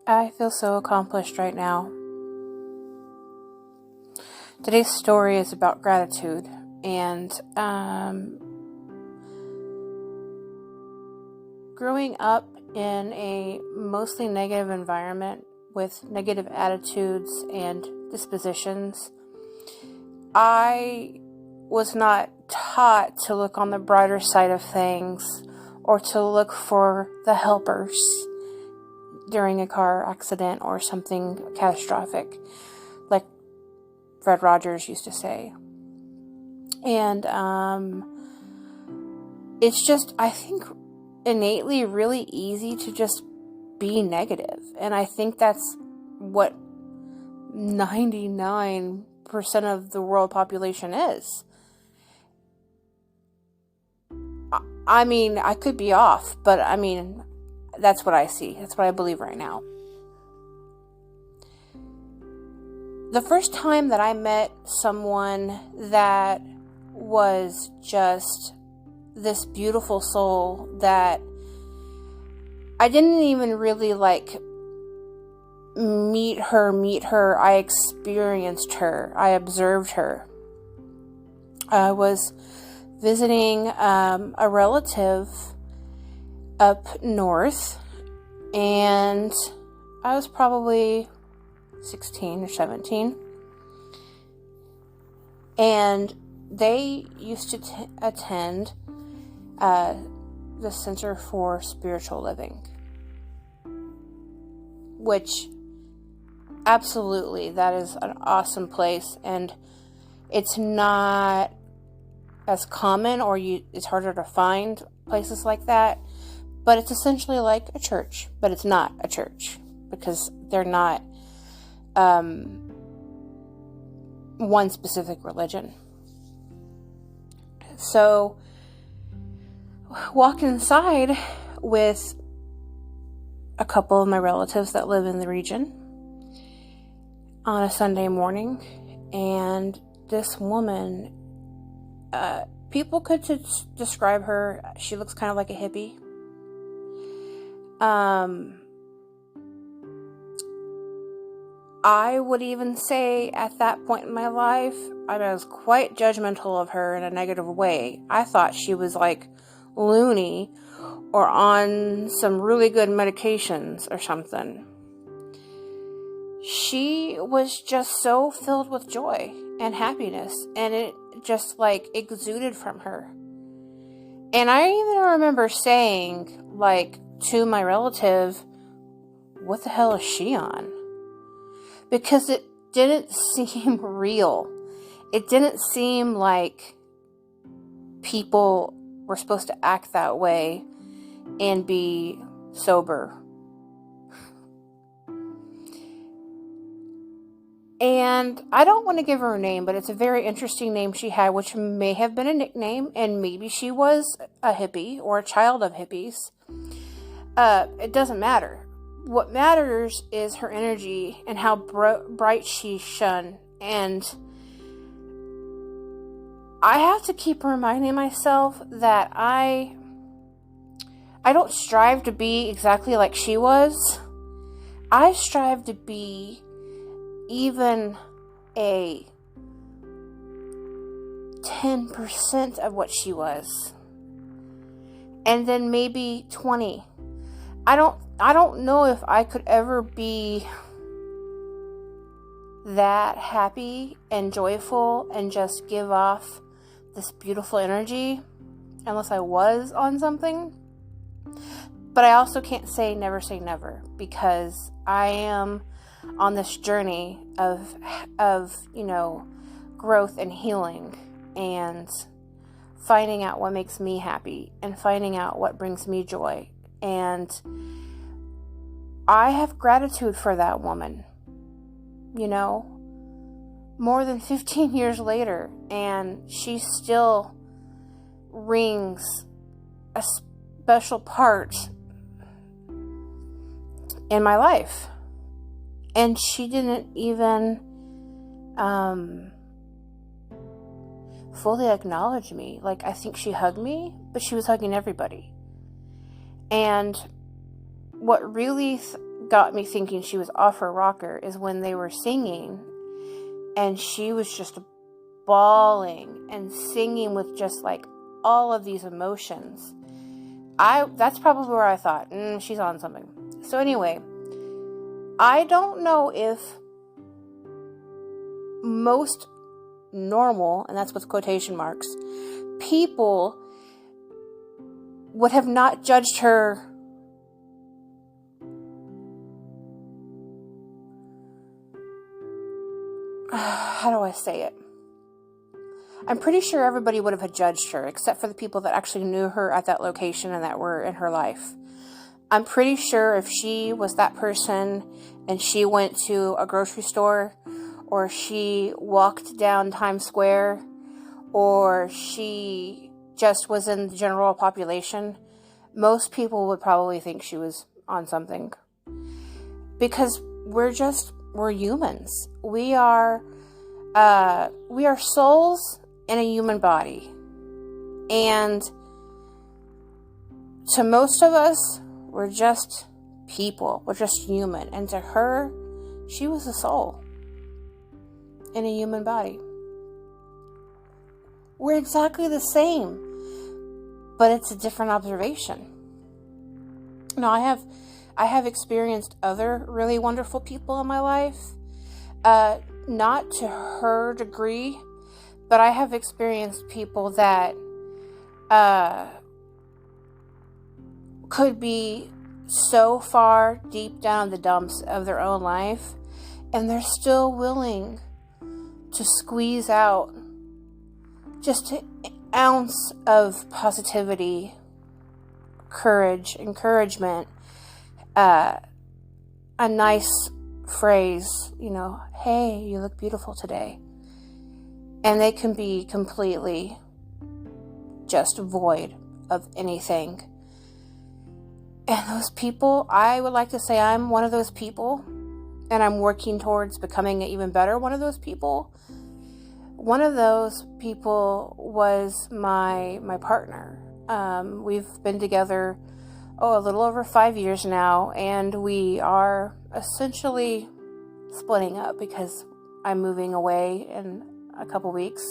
I feel so accomplished right now. Today's story is about gratitude, and growing up in a mostly negative environment with negative attitudes and dispositions, I was not taught to look on the brighter side of things or to look for the helpers during a car accident or something catastrophic, like Fred Rogers used to say. And it's just, I think, innately really easy to just be negative. And I think that's what 99% of the world population is. I mean, I could be off, but I mean, that's what I see. That's what I believe right now. The first time that I met someone that was just this beautiful soul that I didn't even really meet her. I experienced her. I observed her. I was visiting a relative up north, and I was probably 16 or 17, and they used to attend the Center for Spiritual Living, which absolutely, that is an awesome place, and it's not as common, or it's harder to find places like that, but it's essentially like a church, but it's not a church because they're not one specific religion. So walked inside with a couple of my relatives that live in the region on a Sunday morning, and this woman, people could describe her, she looks kind of like a hippie. I would even say at that point in my life, I was quite judgmental of her in a negative way. I thought she was like loony or on some really good medications or something. She was just so filled with joy and happiness, and it just exuded from her. And I even remember saying to my relative, what the hell is she on? Because it didn't seem real. It didn't seem like people were supposed to act that way and be sober. And I don't want to give her a name, but it's a very interesting name she had, which may have been a nickname, and maybe she was a hippie or a child of hippies. It doesn't matter. What matters is her energy and how bright she shone. And I have to keep reminding myself that I don't strive to be exactly like she was. I strive to be even a 10% of what she was. And then maybe 20. I don't know if I could ever be that happy and joyful and just give off this beautiful energy unless I was on something. But I also can't say never, because I am on this journey of growth and healing and finding out what makes me happy and finding out what brings me joy. And I have gratitude for that woman, more than 15 years later, and she still rings a special part in my life. And she didn't even fully acknowledge me. I think she hugged me, but she was hugging everybody. And what really got me thinking she was off her rocker is when they were singing and she was just bawling and singing with just like all of these emotions. That's probably where I thought, she's on something. So anyway, I don't know if most normal, and that's with quotation marks, people would have not judged her how do I say it? I'm pretty sure everybody would have judged her, except for the people that actually knew her at that location and that were in her life. I'm pretty sure if she was that person and she went to a grocery store, or she walked down Times Square, or she just was in the general population, most people would probably think she was on something. Because we're humans. We are souls in a human body. And to most of us, we're just people. We're just human. And to her, she was a soul in a human body. We're exactly the same, but it's a different observation. Now, I have experienced other really wonderful people in my life, not to her degree, but I have experienced people that could be so far deep down the dumps of their own life, and they're still willing to squeeze out just an ounce of positivity, courage, encouragement, a nice phrase, hey, you look beautiful today. And they can be completely just void of anything. And those people, I would like to say I'm one of those people, and I'm working towards becoming an even better one of those people. One of those people was my partner. We've been together, a little over 5 years now, and we are essentially splitting up because I'm moving away in a couple weeks.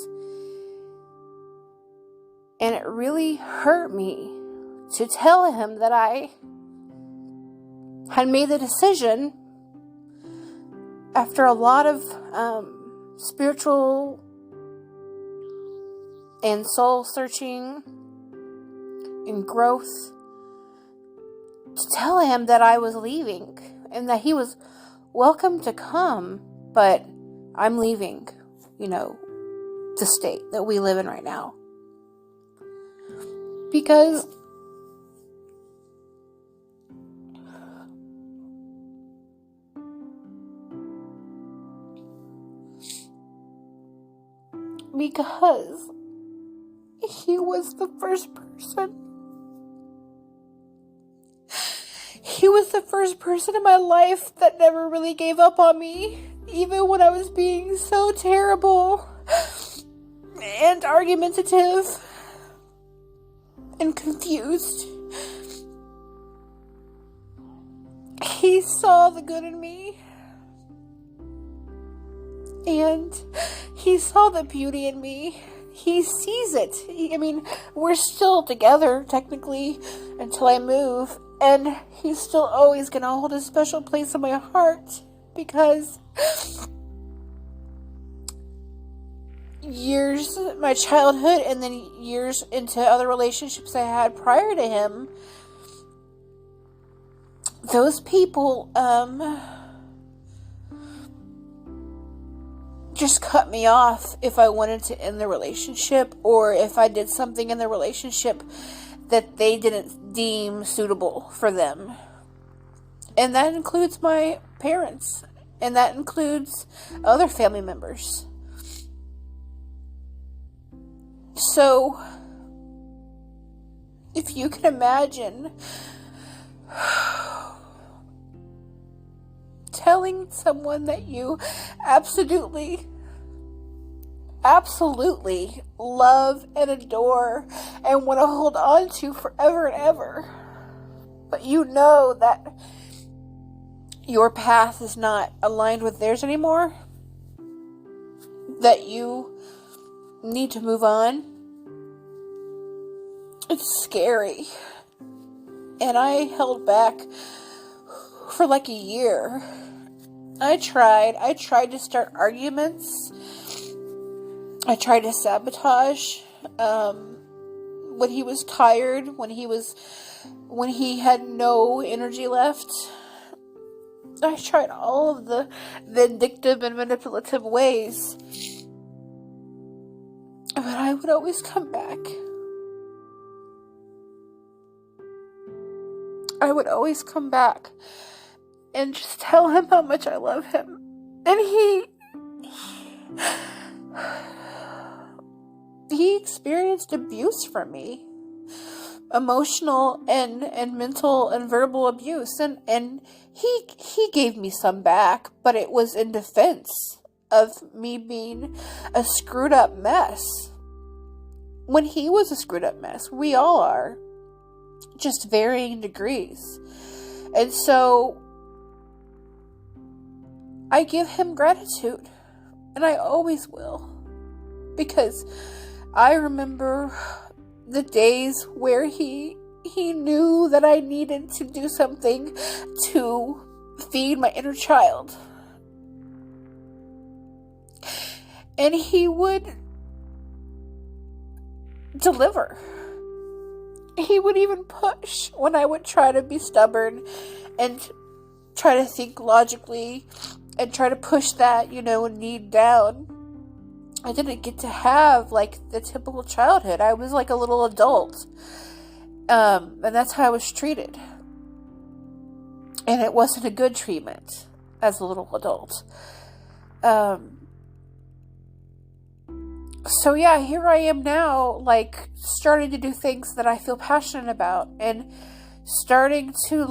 And it really hurt me to tell him that I had made the decision after a lot of spiritual and soul searching and growth, to tell him that I was leaving and that he was welcome to come, but I'm leaving, the state that we live in right now. Because he was the first person. He was the first person in my life that never really gave up on me, even when I was being so terrible and argumentative and confused. He saw the good in me, and he saw the beauty in me. He sees it. We're still together, technically, until I move. And he's still always going to hold a special place in my heart. Because years, my childhood, and then years into other relationships I had prior to him, those people, just cut me off if I wanted to end the relationship, or if I did something in the relationship that they didn't deem suitable for them. And that includes my parents, and that includes other family members. So, if you can imagine telling someone that you absolutely love and adore and want to hold on to forever and ever, but you know that your path is not aligned with theirs anymore, that you need to move on. It's scary. And I held back for like a year. I tried to start arguments. I tried to sabotage when he was tired, when he had no energy left. I tried all of the vindictive and manipulative ways. But I would always come back. I would always come back and just tell him how much I love him. And he experienced abuse from me. Emotional and mental and verbal abuse. And he gave me some back, but it was in defense of me being a screwed up mess. When he was a screwed up mess, we all are. Just varying degrees. And so I give him gratitude, and I always will, because I remember the days where he knew that I needed to do something to feed my inner child, and he would deliver. He would even push when I would try to be stubborn and try to think logically and try to push that, need down. I didn't get to have, the typical childhood. I was like a little adult. And that's how I was treated. And it wasn't a good treatment as a little adult. So yeah, here I am now, starting to do things that I feel passionate about, and starting to,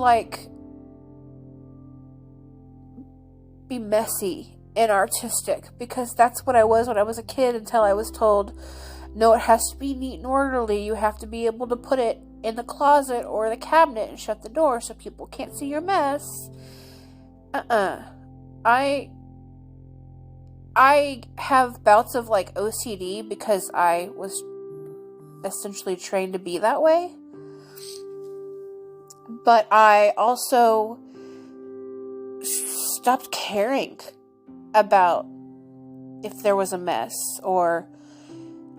be messy and artistic, because that's what I was when I was a kid, until I was told, no, it has to be neat and orderly. You have to be able to put it in the closet or the cabinet and shut the door so people can't see your mess. I have bouts of OCD because I was essentially trained to be that way. But I also stopped caring about if there was a mess or,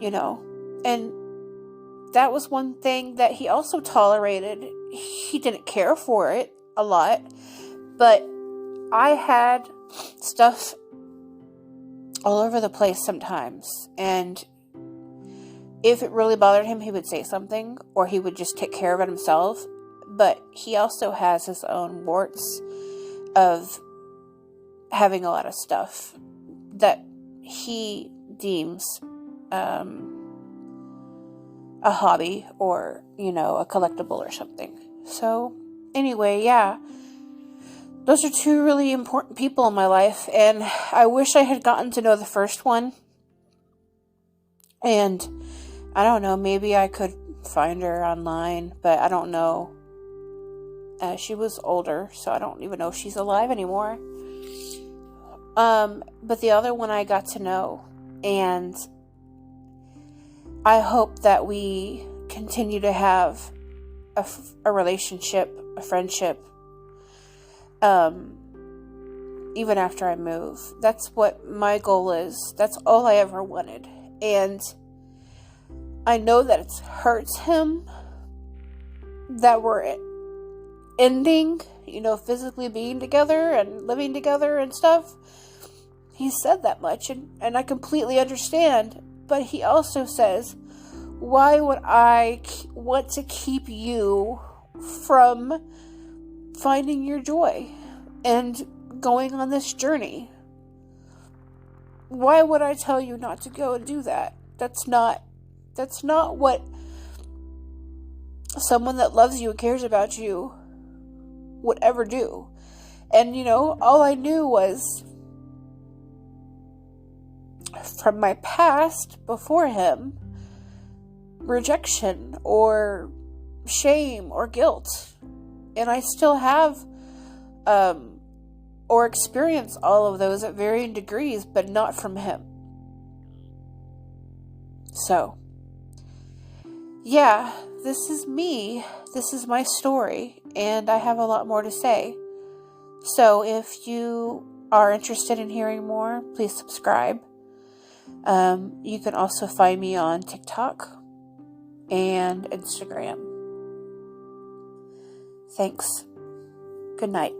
and that was one thing that he also tolerated. He didn't care for it a lot, but I had stuff all over the place sometimes, and if it really bothered him, he would say something, or he would just take care of it himself. But he also has his own warts of having a lot of stuff that he deems a hobby or, a collectible or something. So anyway, yeah. Those are two really important people in my life, and I wish I had gotten to know the first one. And I don't know, maybe I could find her online, but I don't know. She was older, so I don't even know if she's alive anymore. But the other one I got to know, and I hope that we continue to have a relationship, a friendship, even after I move. That's what my goal is. That's all I ever wanted. And I know that it hurts him that we're ending, physically being together and living together and stuff. He said that much, and I completely understand. But he also says, why would I want to keep you from finding your joy and going on this journey? Why would I tell you not to go and do that? That's not what someone that loves you and cares about you would ever do. And all I knew was from my past before him, rejection or shame or guilt. And I still have or experience all of those at varying degrees, but not from him. So, yeah, this is me. This is my story, and I have a lot more to say. So if you are interested in hearing more, please subscribe. You can also find me on TikTok and Instagram. Thanks. Good night.